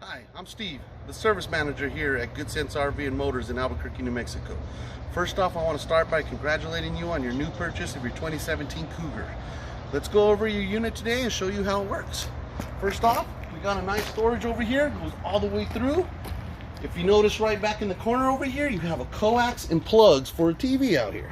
Hi, I'm Steve, the service manager here at Good Sense RV and Motors in Albuquerque, New Mexico. First off, I want to start by congratulating you on your new purchase of your 2017 Cougar. Let's go over your unit today and show you how it works. First off, we got a nice storage over here. It goes all the way through. If you notice right back in the corner over here, you have a coax and plugs for a TV out here.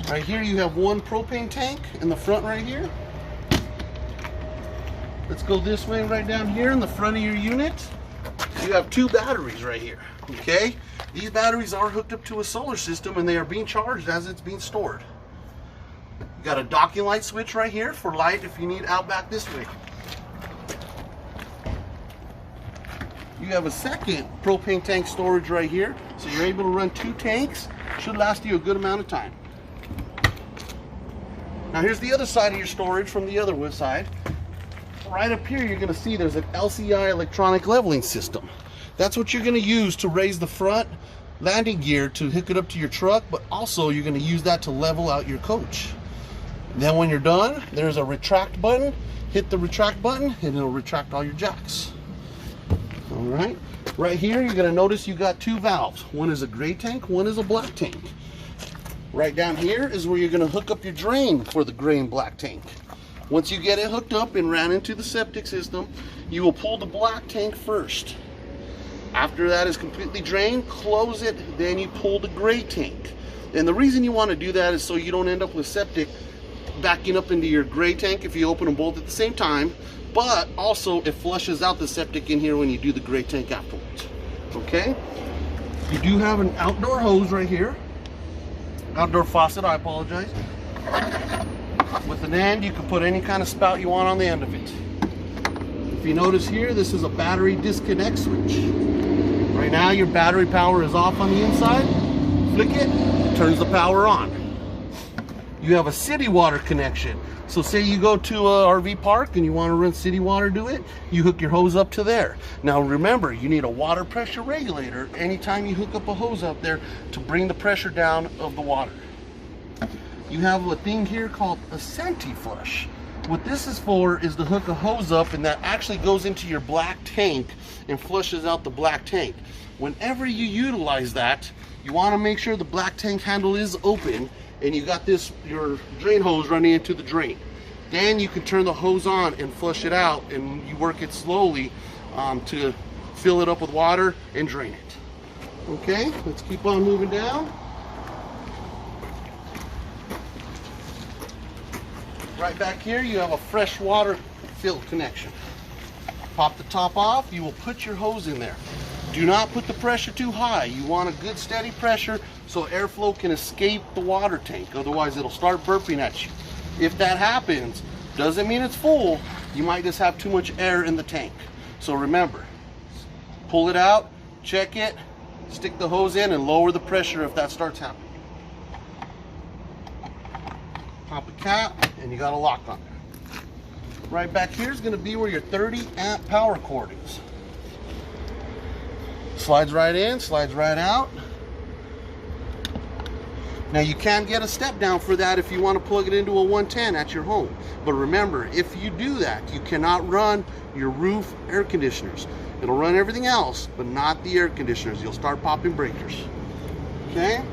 Right here you have one propane tank in the front right here. Let's go this way right down here in the front of your unit. You have two batteries right here, okay? These batteries are hooked up to a solar system and they are being charged as it's being stored. You got a docking light switch right here for light if you need out back this way. You have a second propane tank storage right here, so you're able to run two tanks. Should last you a good amount of time. Now here's the other side of your storage from the other side. Right up here you're going to see there's an LCI electronic leveling system. That's what you're going to use to raise the front landing gear to hook it up to your truck, but also you're going to use that to level out your coach. Then when you're done, there's a retract button. Hit the retract button and it'll retract all your jacks. Alright, right here you're going to notice you got two valves. One is a gray tank, one is a black tank. Right down here is where you're going to hook up your drain for the gray and black tank. Once you get it hooked up and ran into the septic system, you will pull the black tank first. After that is completely drained, close it, then you pull the gray tank. And the reason you want to do that is so you don't end up with septic backing up into your gray tank if you open them both at the same time, but also it flushes out the septic in here when you do the gray tank afterwards. Okay? You do have an outdoor hose right here. Outdoor faucet, I apologize. With an end, you can put any kind of spout you want on the end of it. If you notice here, this is a battery disconnect switch. Right now, your battery power is off on the inside. Flick it, turns the power on. You have a city water connection. So say you go to a RV park and you want to run city water to it, you hook your hose up to there. Now remember, you need a water pressure regulator anytime you hook up a hose out there to bring the pressure down of the water. You have a thing here called a Senti-Flush. What this is for is to hook a hose up and that actually goes into your black tank and flushes out the black tank. Whenever you utilize that, you want to make sure the black tank handle is open and you got your drain hose running into the drain. Then you can turn the hose on and flush it out, and you work it slowly to fill it up with water and drain it. Okay, let's keep on moving down. Right back here you have a fresh water fill connection. Pop the top off, you will put your hose in there. Do not put the pressure too high. You want a good steady pressure so airflow can escape the water tank, otherwise it'll start burping at you. If that happens, doesn't mean it's full, you might just have too much air in the tank. So remember, pull it out, check it, stick the hose in and lower the pressure if that starts happening. Pop a cap and you got a lock on there. Right back here is going to be where your 30 amp power cord is. Slides right in, slides right out. Now you can get a step down for that if you want to plug it into a 110 at your home. But remember, if you do that, you cannot run your roof air conditioners. It'll run everything else, but not the air conditioners. You'll start popping breakers. Okay?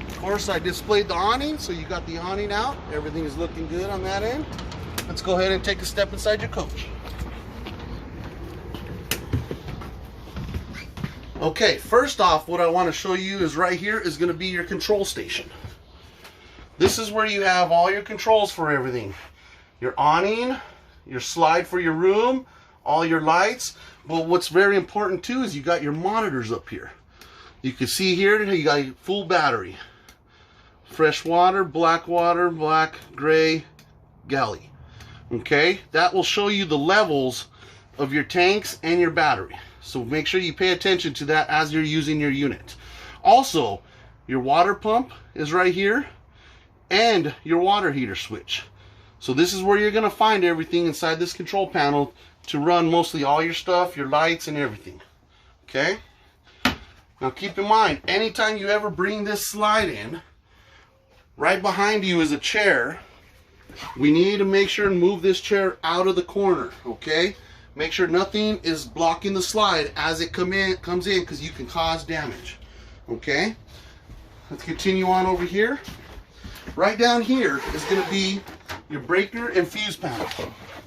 Of course, I displayed the awning, so you got the awning out. Everything is looking good on that end. Let's go ahead and take a step inside your coach. Okay, first off, what I want to show you is right here is going to be your control station. This is where you have all your controls for everything. Your awning, your slide for your room, all your lights. But what's very important too is you got your monitors up here. You can see here you got a full battery. Fresh water, black, gray, galley. Okay, that will show you the levels of your tanks and your battery. So make sure you pay attention to that as you're using your unit. Also, your water pump is right here and your water heater switch. So this is where you're going to find everything inside this control panel to run mostly all your stuff, your lights and everything. Okay? Now keep in mind, anytime you ever bring this slide in, right behind you is a chair We need to make sure and move this chair out of the corner, okay? Make sure nothing is blocking the slide as it comes in, because you can cause damage, okay? Let's continue on over here. Right down here is going to be your breaker and fuse panel.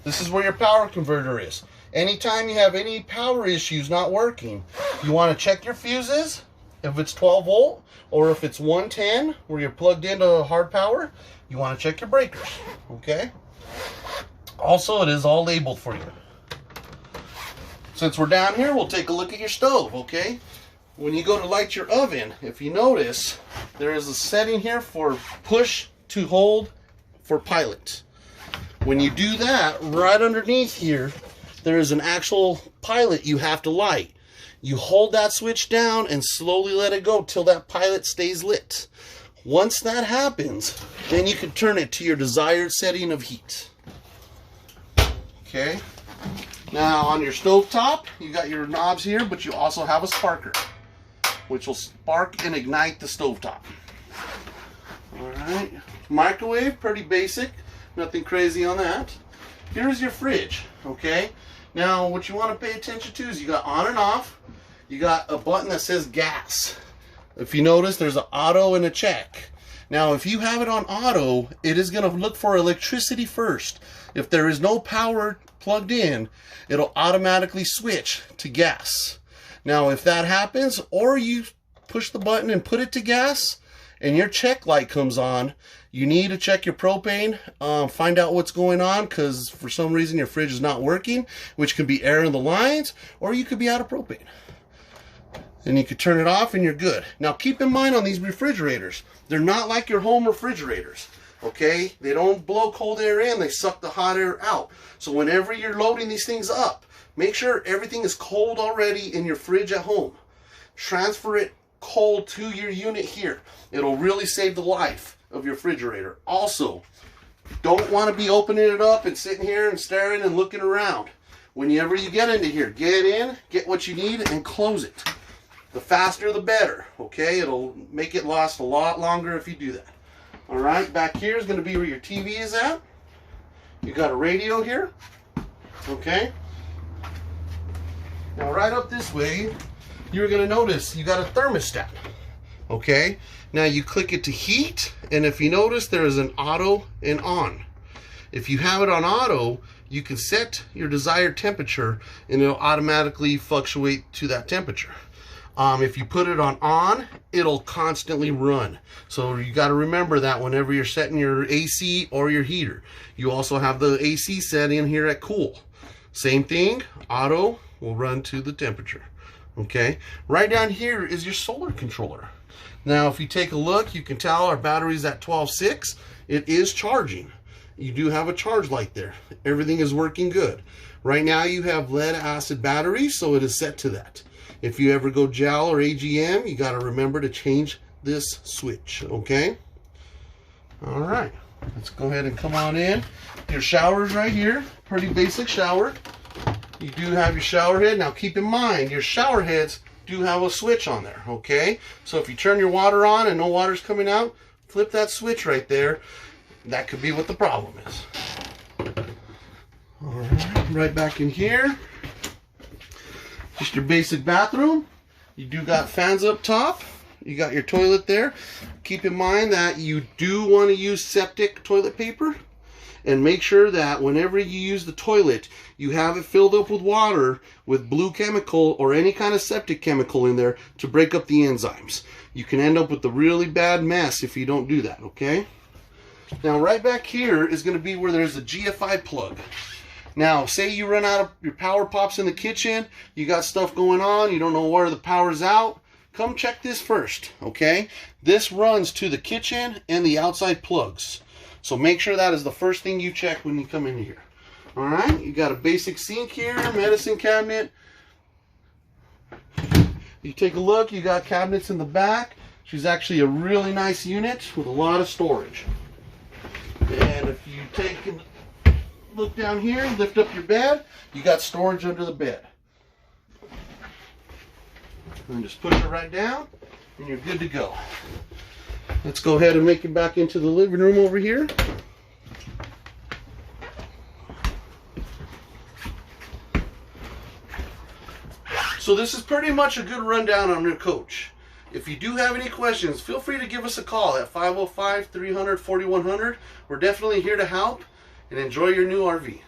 This is where your power converter is. Anytime you have any power issues not working, you want to check your fuses, if it's 12 volt or if it's 110 where you're plugged into hard power. You want to check your breakers, okay? Also, it is all labeled for you. Since we're down here, we'll take a look at your stove, okay? When you go to light your oven, if you notice, there is a setting here for push to hold for pilot. When you do that, right underneath here, there is an actual pilot you have to light. You hold that switch down and slowly let it go till that pilot stays lit. Once that happens, then you can turn it to your desired setting of heat. Okay? Now on your stove top, you got your knobs here, but you also have a sparker, which will spark and ignite the stove top. Alright, microwave, pretty basic, nothing crazy on that. Here's your fridge, okay? Now what you want to pay attention to is you got on and off, you got a button that says gas. If you notice, there's an auto and a check. Now if you have it on auto, it is going to look for electricity first. If there is no power plugged in, it'll automatically switch to gas. Now if that happens, or you push the button and put it to gas and your check light comes on, you need to check your propane, find out what's going on, because for some reason your fridge is not working, which can be air in the lines, or you could be out of propane. And you could turn it off and you're good. Now keep in mind on these refrigerators, they're not like your home refrigerators. Okay, they don't blow cold air in, they suck the hot air out. So whenever you're loading these things up, make sure everything is cold already in your fridge at home. Transfer it cold to your unit here. It'll really save the life of your refrigerator. Also, don't want to be opening it up and sitting here and staring and looking around. Whenever you get into here, get in, get what you need, and close it. The faster the better, okay? It'll make it last a lot longer if you do that. Alright, back here is going to be where your TV is at. You got a radio here, okay? Now right up this way, you're going to notice you got a thermostat, okay? Now you click it to heat, and if you notice there is an auto and on. If you have it on auto, you can set your desired temperature and it'll automatically fluctuate to that temperature. If you put it on, it'll constantly run. So you got to remember that whenever you're setting your AC or your heater. You also have the AC set in here at cool. Same thing, auto will run to the temperature. Okay, right down here is your solar controller. Now if you take a look, you can tell our battery's at 12.6. It is charging. You do have a charge light there. Everything is working good. Right now you have lead acid batteries, so it is set to that. If you ever go gel or AGM, you got to remember to change this switch, okay? All right, let's go ahead and come on in. Your shower's right here, pretty basic shower. You do have your shower head. Now keep in mind, your shower heads do have a switch on there, okay? So if you turn your water on and no water's coming out, flip that switch right there. That could be what the problem is. All right, right back in here. Just your basic bathroom. You do got fans up top. You got your toilet there. Keep in mind that you do want to use septic toilet paper. And make sure that whenever you use the toilet, you have it filled up with water with blue chemical or any kind of septic chemical in there to break up the enzymes. You can end up with a really bad mess if you don't do that, okay? Now right back here is going to be where there's a GFI plug. Now, say you run out of your power pops in the kitchen, you got stuff going on, you don't know where the power's out, come check this first, okay? This runs to the kitchen and the outside plugs. So make sure that is the first thing you check when you come in here. All right, you got a basic sink here, medicine cabinet. You take a look, you got cabinets in the back. She's actually a really nice unit with a lot of storage. And if you take a look down here, lift up your bed, you got storage under the bed. And just push it right down, and you're good to go. Let's go ahead and make it back into the living room over here. So this is pretty much a good rundown on your coach. If you do have any questions, feel free to give us a call at 505-300-4100. We're definitely here to help, and enjoy your new RV.